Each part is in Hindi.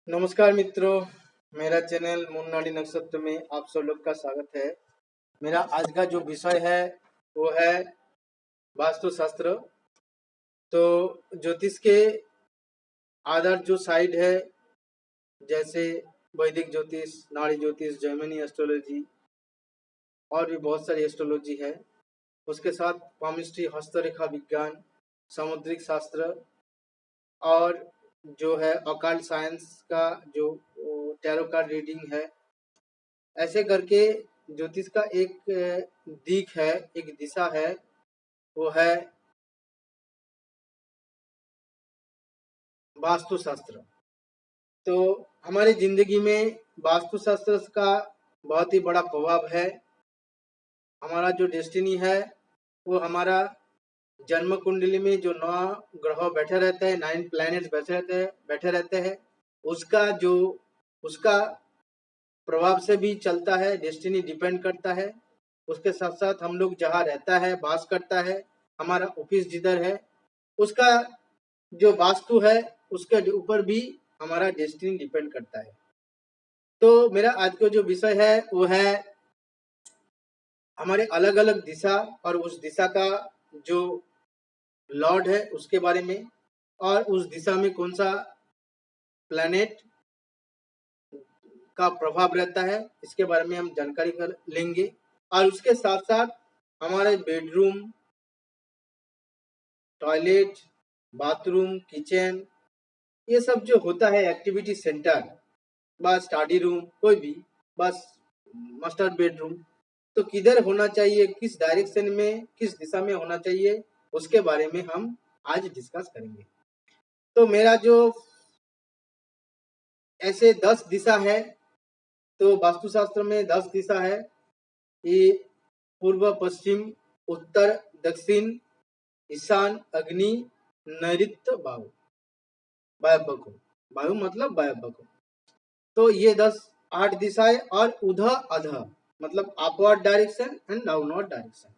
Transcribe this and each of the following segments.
नमस्कार मित्रों, मेरा चैनल मुन्नाडी नक्षत्र में आप सब लोग का स्वागत है। मेरा आज का जो विषय है वो है वास्तुशास्त्र। तो ज्योतिष के आधार जो साइड है, जैसे वैदिक ज्योतिष, नाड़ी ज्योतिष, जैमिनी एस्ट्रोलॉजी और भी बहुत सारी एस्ट्रोलॉजी है। उसके साथ पामिस्ट्री, हस्तरेखा विज्ञान, सामुद्रिक शास्त्र और जो है अकाल्ट साइंस का जो टैरो कार्ड रीडिंग है। ऐसे करके ज्योतिष का एक दिक है, एक दिशा है, वो है वास्तुशास्त्र। तो हमारी जिंदगी में वास्तुशास्त्र का बहुत ही बड़ा प्रभाव है। हमारा जो डेस्टिनी है वो हमारा जन्म कुंडली में जो 9 ग्रह बैठे रहते हैं, 9 प्लैनेट्स बैठे रहते हैं, उसका प्रभाव से भी चलता है, डेस्टिनी डिपेंड करता है। उसके साथ साथ हम लोग जहाँ रहता है, वास करता है, हमारा ऑफिस जिधर है, उसका जो वास्तु है उसके ऊपर भी हमारा डेस्टिनी डिपेंड करता है। तो मेरा आज का जो विषय है वो है हमारे अलग अलग दिशा और उस दिशा का जो लॉर्ड है उसके बारे में, और उस दिशा में कौन सा प्लैनेट का प्रभाव रहता है इसके बारे में हम जानकारी कर लेंगे। और उसके साथ साथ हमारे बेडरूम, टॉयलेट, बाथरूम, किचन, ये सब जो होता है एक्टिविटी सेंटर, बस स्टडी रूम, कोई भी, बस मास्टर बेडरूम, तो किधर होना चाहिए, किस डायरेक्शन में, किस दिशा में होना चाहिए, उसके बारे में हम आज डिस्कस करेंगे। तो मेरा जो ऐसे 10 दिशा है, तो वास्तुशास्त्र में 10 दिशा है। ये पूर्व, पश्चिम, उत्तर, दक्षिण, ईशान, अग्नि, नैऋत्य, वायु, वायव्य, वायु मतलब वायव्य। तो ये 8 दिशाएं, और उधः अधः मतलब upward direction and downward direction.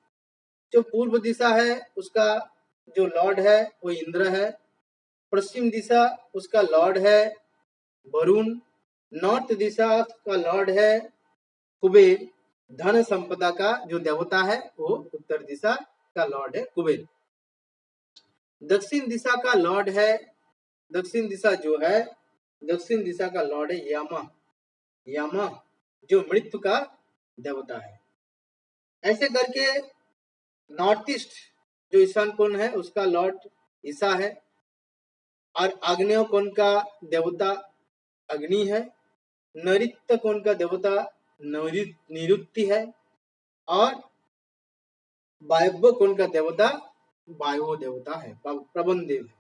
जो पूर्व दिशा है उसका जो लॉर्ड है वो इंद्र है। पश्चिम दिशा उसका लॉर्ड है वरुण। नॉर्थ दिशा का लॉर्ड है कुबेर। धन संपदा का जो देवता है वो उत्तर दिशा का लॉर्ड है कुबेर। दक्षिण दिशा का लॉर्ड है, दक्षिण दिशा जो है, दक्षिण दिशा का लॉर्ड है यम। यम जो मृत्यु का देवता है। ऐसे करके नॉर्थ ईस्ट जो ईशान कोण है उसका लॉर्ड ईशा है, और आग्नेय कोण का देवता अग्नि है। नैऋत्य कोण का देवता निरुक्ति है, और वायव्य कोण का देवता वायु देवता है, प्रबंध देव है।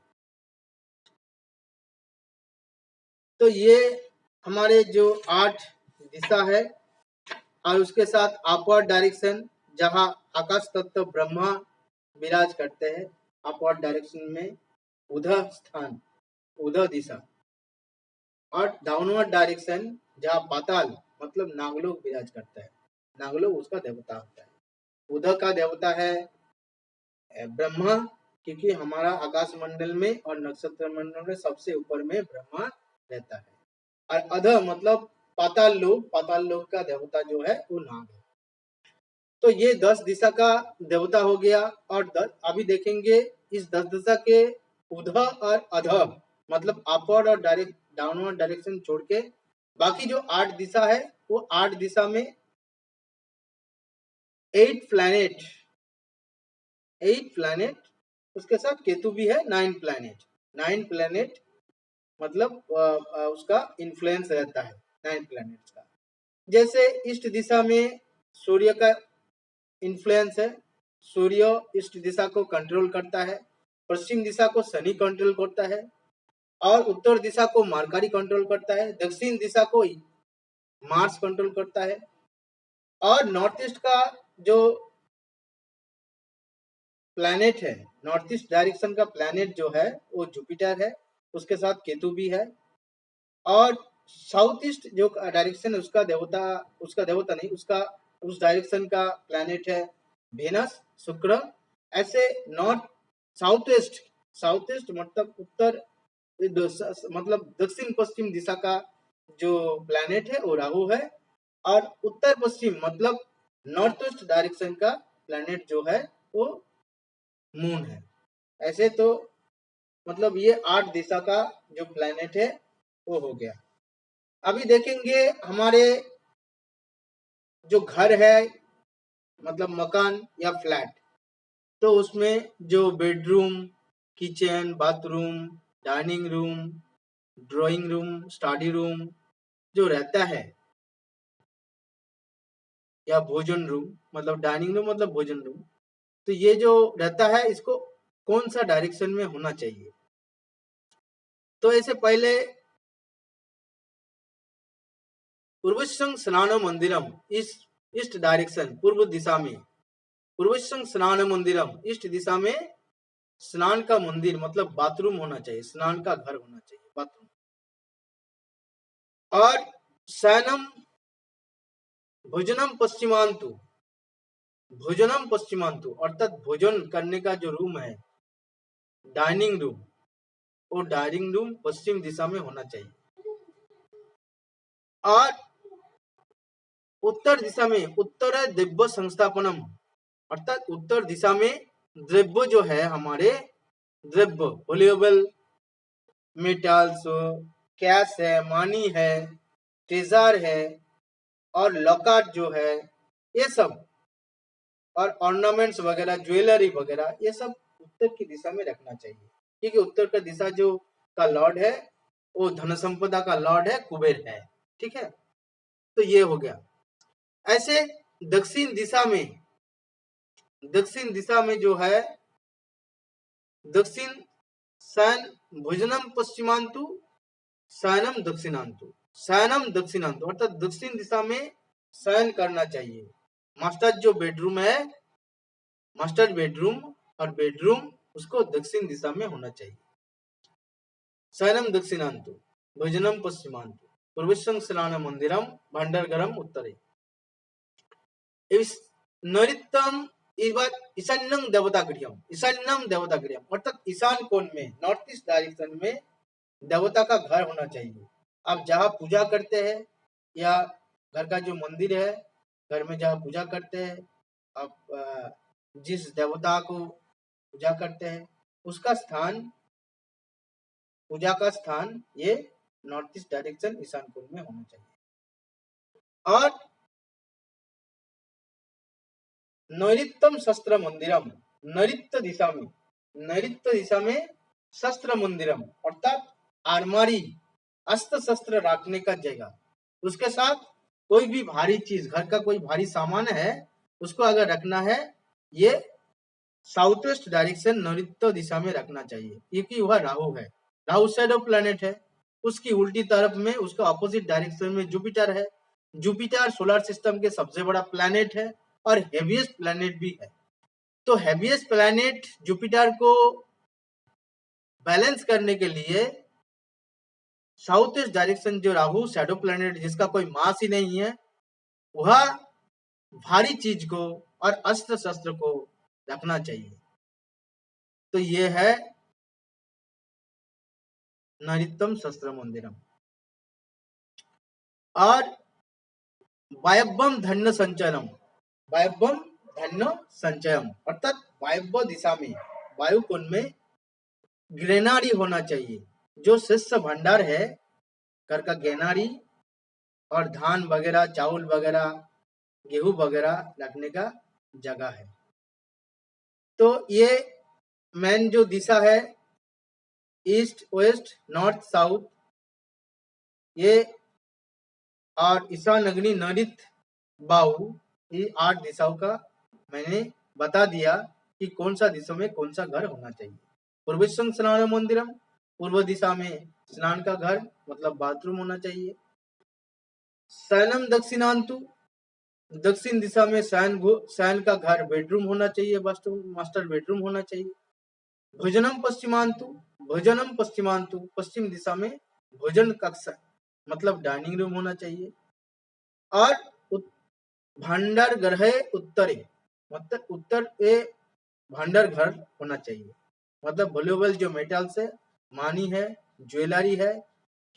तो ये हमारे जो 8 दिशा है, और उसके साथ अपवर्ड डायरेक्शन जहाँ आकाश तत्व ब्रह्मा विराज करते हैं, अपवर्ड डायरेक्शन में उधः स्थान, उधः दिशा, और डाउनवर्ड डायरेक्शन जहाँ पाताल मतलब नागलोक विराज करता है, नागलोक उसका देवता होता है। उधः का देवता है ब्रह्मा, क्योंकि हमारा आकाश मंडल में और नक्षत्र मंडल में सबसे ऊपर में ब्रह्मा रहता है। और अधः मतलब पाताल लोक, पाताल लोक का देवता जो है वो नाग है। तो ये 10 दिशा का देवता हो गया। और अभी देखेंगे इस 10 दिशा के उधः और अधः मतलब अपवर्ड और डायरेक्ट डाउनवर्ड डायरेक्शन छोड़ के बाकी जो 8 दिशा है वो 8 दिशा में 8 प्लैनेट, 8 प्लैनेट, उसके साथ केतु भी है, 9 प्लैनेट। 9 प्लैनेट मतलब उसका इन्फ्लुएंस रहता है 9 प्लैनेट्स का। जैसे ईस्ट दिशा में सूर्य का इन्फ्लुएंस है, सूर्य ईस्ट दिशा को कंट्रोल करता है। पश्चिम दिशा को शनि कंट्रोल करता है, और उत्तर दिशा को मरकरी कंट्रोल करता है। दक्षिण दिशा को मार्स कंट्रोल करता है, और नॉर्थ ईस्ट का जो प्लैनेट है, नॉर्थ ईस्ट डायरेक्शन का प्लैनेट जो है वो जुपिटर है, उसके साथ केतु भी है। और साउथ ईस्ट जो डायरेक्शन है उसका देवता नहीं, उसका उस डायरेक्शन का प्लैनेट है वेनस, शुक्र। ऐसे north south east, south east मतलब उत्तर मतलब दक्षिण पश्चिम दिशा का जो प्लैनेट है वो राहु है, और उत्तर पश्चिम मतलब नॉर्थ ईस्ट डायरेक्शन का प्लैनेट जो है वो मून है। ऐसे तो मतलब ये 8 दिशा का जो प्लैनेट है वो हो गया। अभी देखेंगे हमारे जो घर है मतलब मकान या फ्लैट, तो उसमें जो bedroom, kitchen, bathroom, dining room, drawing room, study room जो रहता है, या भोजन रूम मतलब डाइनिंग रूम मतलब भोजन रूम, तो ये जो रहता है इसको कौन सा डायरेक्शन में होना चाहिए। तो ऐसे पहले पूर्वशं स्नान मंदिरम ईस्ट डायरेक्शन पूर्व दिशा में, पूर्वशं स्नान मंदिरम ईस्ट दिशा में स्नान का मंदिर मतलब बाथरूम होना चाहिए, स्नान का घर होना चाहिए, बाथरूम। और शयनम भोजनम पश्चिमांतु, भोजनम पश्चिमांतु अर्थात भोजन करने का जो रूम है डाइनिंग रूम, वो डाइनिंग रूम पश्चिम दिशा में होना चाहिए। और उत्तर दिशा में उत्तर दिव्य संस्थापनम अर्थात उत्तर दिशा में द्रव्य जो है हमारे द्रव्य वैल्यूएबल मेटल्स, कैश है, मनी है, ट्रेजर है और लॉकेट जो है ये सब, और ऑर्नामेंट्स वगैरह ज्वेलरी वगैरह ये सब उत्तर की दिशा में रखना चाहिए, क्योंकि उत्तर का दिशा जो का लॉर्ड है वो धन संपदा का लॉर्ड है, कुबेर है। ठीक है, तो ये हो गया। ऐसे दक्षिण दिशा में, दक्षिण दिशा में जो है दक्षिण शयन भोजनम पश्चिमांतु शयनम दक्षिणांतु, शयनम दक्षिणांतु अर्थात दक्षिण दिशा में शयन करना चाहिए। मास्टर जो बेडरूम है, मास्टर बेडरूम और बेडरूम उसको दक्षिण दिशा में होना चाहिए। शयनम दक्षिणांतु भोजनम पश्चिमांतु पूर्वशं स्नान मंदिरम भांडारगरम उत्तरे। इस नैऋत्यम ईशान्यम देवतागृहम, ईशान्यम देवतागृहम अर्थात ईशान कोण में नॉर्थ ईस्ट डायरेक्शन में देवता का घर होना चाहिए। आप जहाँ पूजा करते हैं या घर का जो मंदिर है, घर में जहाँ पूजा करते हैं, आप जिस देवता को पूजा करते हैं उसका स्थान, पूजा का स्थान ये नॉर्थ ईस्ट डायरेक्शन ईशान कोण में होना चाहिए। और नैऋत्यम शस्त्र मंदिरम, नैऋत्य दिशा में, नैऋत्य दिशा में शस्त्र मंदिरम अर्थात आरमारी, अस्त्र शस्त्र रखने का जगह, उसके साथ कोई भी भारी चीज, घर का कोई भारी सामान है उसको अगर रखना है, ये साउथ वेस्ट डायरेक्शन नैऋत्य दिशा में रखना चाहिए, क्योंकि वह राहु है, राहु शैडो प्लैनेट है। उसकी उल्टी तरफ में उसका ऑपोजिट डायरेक्शन में जुपिटर है। जुपिटर सोलर सिस्टम के सबसे बड़ा प्लैनेट है और हेवीएस्ट प्लैनेट भी है। तो हेवीएस्ट प्लैनेट जुपिटर को बैलेंस करने के लिए साउथ ईस्ट डायरेक्शन जो राहु शैडो प्लैनेट जिसका कोई मास ही नहीं है, वह भारी चीज को और अस्त्र शस्त्र को रखना चाहिए। तो ये है नैऋत्यम शस्त्र मंदिरम। और वायव्यम धन्य संचयनम, वायव्यम धन्य संचयम अर्थात वायव्य दिशा में, वायु कोण में ग्रेनारी होना चाहिए। जो शस्त्र भंडार है, घर का ग्रेनारी और धान वगैरह, चावल वगैरह, गेहूं वगैरह रखने का जगह है। तो ये मेन जो दिशा है ईस्ट, वेस्ट, नॉर्थ, साउथ, ये और ईशान, अग्नि, नैऋत्य, बाहु, ये 8 दिशाओं का मैंने बता दिया कि कौन सा दिशा में कौन सा घर होना चाहिए। पूर्वशं स्नान मंदिरम, पूर्व दिशा में स्नान का घर मतलब बाथरूम होना चाहिए। शयनम दक्षिणांतु, दक्षिण दिशा में शयन का घर बेडरूम होना चाहिए, मास्टर बेडरूम होना चाहिए। भोजनम पश्चिमांतु, भोजनम पश्चिमांतु पश्चिम दिशा में भोजन कक्ष मतलब डाइनिंग रूम होना चाहिए। और भांडार ग्रह उत्तरे मतलब उत्तर ए भांडार घर होना चाहिए, मतलब वैल्यूएबल जो मेटल्स है, मानी है, ज्वेलरी है,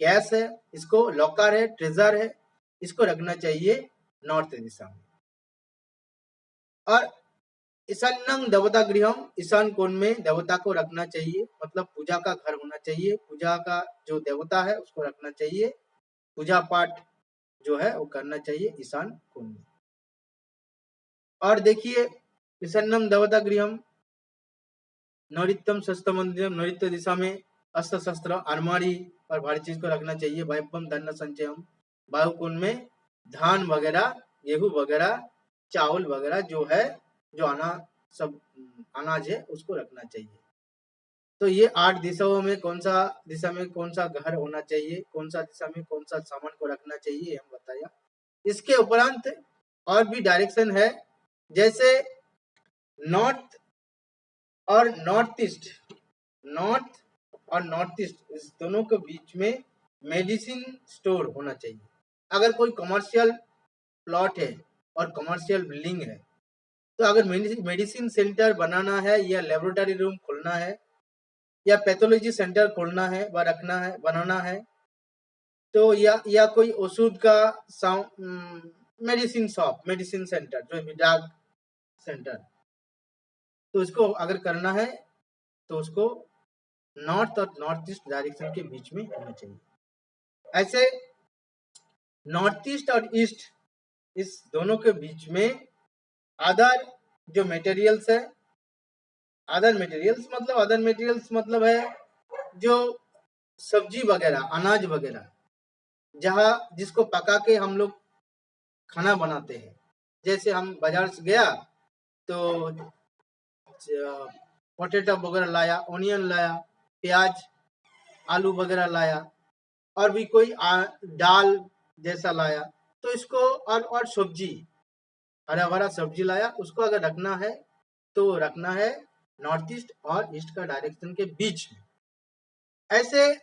कैश है, इसको लॉकर है, ट्रेजर है, इसको रखना चाहिए नॉर्थ दिशा में। और ईशान्यं देवता गृहम, ईशान कोण में देवता को रखना चाहिए, मतलब पूजा का घर होना चाहिए, पूजा का जो देवता है उसको रखना चाहिए, पूजा पाठ जो है वो करना चाहिए ईशान कोण में। और देखिए ईशान्यम देवता गृहम नैऋत्यम शस्त्र मंदिर, नैऋत्य दिशा में अस्त्र शस्त्र अलमारी और भारी चीज को रखना चाहिए। वायव्यम धन संचयम, वायु कोण में धान वगैरह, गेहूं वगैरह, चावल वगैरह जो है, जो सब अनाज है उसको रखना चाहिए। तो ये 8 दिशाओं में कौन सा दिशा में कौन सा घर होना चाहिए, कौन सा दिशा में कौन सा सामान को रखना चाहिए हम बताया। इसके उपरांत और भी डायरेक्शन है, जैसे नॉर्थ और नॉर्थ ईस्ट, नॉर्थ और नॉर्थ ईस्ट, इस दोनों के बीच में मेडिसिन स्टोर होना चाहिए। अगर कोई कमर्शियल प्लॉट है और कमर्शियल बिल्डिंग है, तो अगर मेडिसिन सेंटर बनाना है या लेबोरेटरी रूम खोलना है या पैथोलॉजी सेंटर खोलना है व रखना है, बनाना है, तो या कोई औषध का मेडिसिन शॉप, मेडिसिन सेंटर जो भी ड्रग सेंटर, तो इसको अगर करना है तो उसको नॉर्थ और नॉर्थ ईस्ट डायरेक्शन के बीच में होना चाहिए। ऐसे नॉर्थ ईस्ट और ईस्ट, इस दोनों के बीच में अदर जो मटेरियल्स है, अदर मटेरियल्स मतलब है जो सब्जी वगैरह, अनाज वगैरह, जहाँ जिसको पका के हम लोग खाना बनाते हैं। जैसे हम बाजार से गया तो पोटैटो वगैरह लाया, ऑनियन लाया, प्याज आलू वगैरह लाया, और भी कोई दाल जैसा लाया, तो इसको और सब्जी, हरा भरा सब्जी लाया, उसको अगर रखना है तो रखना है नॉर्थ ईस्ट और ईस्ट का डायरेक्शन के बीच में। ऐसे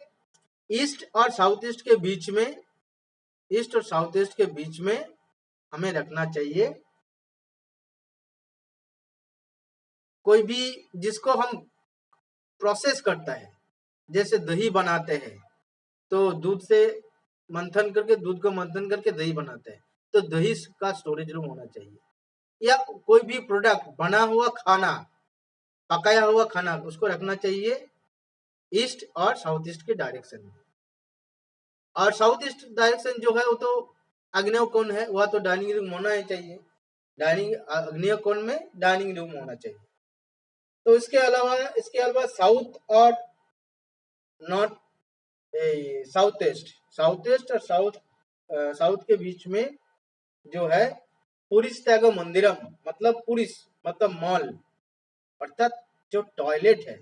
ईस्ट और साउथ ईस्ट के बीच में, ईस्ट और साउथ ईस्ट के बीच में हमें रखना चाहिए कोई भी जिसको हम प्रोसेस करता है, जैसे दही बनाते हैं तो दूध से मंथन करके, दूध को मंथन करके दही बनाते हैं, तो दही का स्टोरेज रूम होना चाहिए। या कोई भी प्रोडक्ट, बना हुआ खाना, पकाया हुआ खाना, उसको रखना चाहिए ईस्ट और साउथ ईस्ट के डायरेक्शन में। और साउथ ईस्ट डायरेक्शन जो है वो तो आग्नेय कोण है, वह तो डाइनिंग रूम होना ही चाहिए, डाइनिंग आग्नेय कोण में डाइनिंग रूम होना चाहिए। तो इसके अलावा साउथ और नॉर्थ, साउथ ईस्ट और साउथ के बीच में जो है पुरिस त्याग मंदिरम, मतलब पुरिस मतलब मॉल, अर्थात जो टॉयलेट है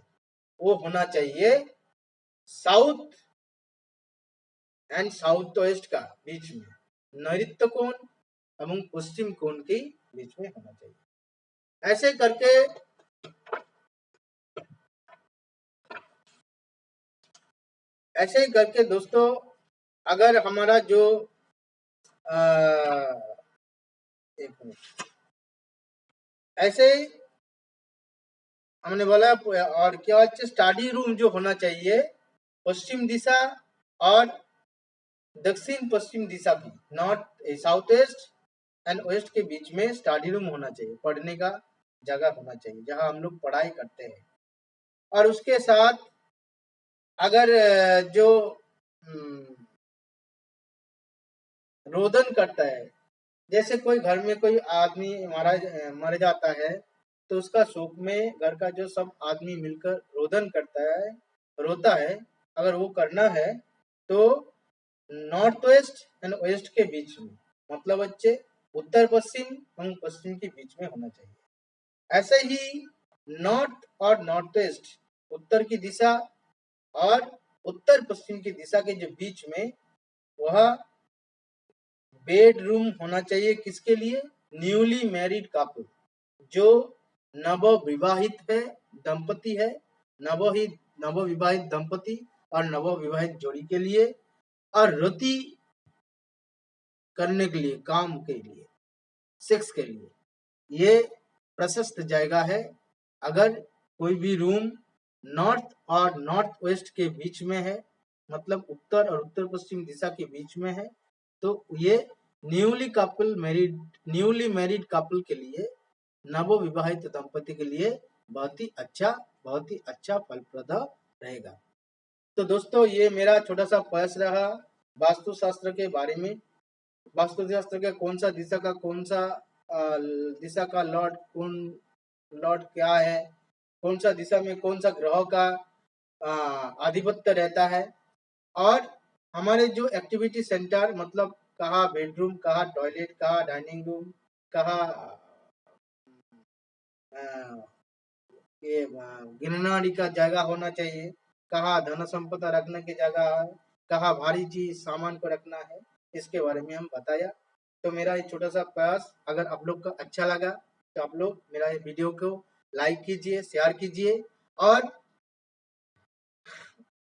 वो होना चाहिए साउथ एंड साउथ वेस्ट का बीच में, नैऋत्य कोण एवं पश्चिम कोण के बीच में होना चाहिए। ऐसे ही करके दोस्तों, अगर हमारा जो एक मिनट, ऐसे ही हमने बोला, और क्या स्टडी रूम जो होना चाहिए पश्चिम दिशा और दक्षिण पश्चिम दिशा की, north south east and west के बीच में स्टडी रूम होना चाहिए, पढ़ने का जगह होना चाहिए जहां हम लोग पढ़ाई करते हैं। और उसके साथ अगर जो रोदन करता है, जैसे कोई घर में कोई आदमी मर जाता है, तो उसका शोक में घर का जो सब आदमी मिलकर रोदन करता है, रोता है, अगर वो करना है तो नॉर्थ वेस्ट एंड वेस्ट के बीच में, मतलब बच्चे उत्तर पश्चिम एवं पश्चिम के बीच में होना चाहिए। ऐसे ही नॉर्थ और नॉर्थ वेस्ट, उत्तर की दिशा और उत्तर पश्चिम की दिशा के जो बीच में, वह बेडरूम होना चाहिए किसके लिए, न्यूली मैरिड कपल, जो नवविवाहित है, दंपति है, नवविवाहित दंपति और नवविवाहित जोड़ी के लिए, और रति करने के लिए, काम के लिए, सेक्स के लिए, ये प्रशस्त जगह है। अगर कोई भी रूम नॉर्थ और नॉर्थ वेस्ट के बीच में है मतलब उत्तर और उत्तर पश्चिम दिशा के बीच में है। तो ये न्यूली मैरिड कपल के लिए, नव विवाहित दंपति के लिए बहुत ही अच्छा फलप्रद रहेगा। तो दोस्तों ये मेरा छोटा सा प्रयास रहा वास्तु शास्त्र के बारे में। वास्तु शास्त्र का कौन सा दिशा का कौन सा दिशा का लॉर्ड क्या है, कौन सा दिशा में कौन सा ग्रह का आधिपत्य रहता है, और हमारे जो एक्टिविटी सेंटर मतलब कहाँ बेडरूम, कहाँ टॉयलेट, कहाँ डाइनिंग रूम, कहाँ ये गिरनारी का जगह होना चाहिए, कहाँ धन संपदा रखने की जगह है, कहाँ भारी चीज सामान को रखना है, इसके बारे में हम बताया। तो मेरा ये छोटा सा प्रयास अगर आप लोग को अच्छा लगा तो आप लोग मेरा ये वीडियो को लाइक कीजिए, शेयर कीजिए, और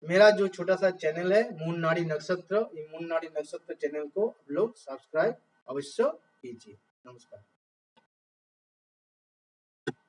मेरा जो छोटा सा चैनल है मून नाड़ी नक्षत्र, ये मून नाड़ी नक्षत्र चैनल को आप लोग सब्सक्राइब अवश्य कीजिए। नमस्कार।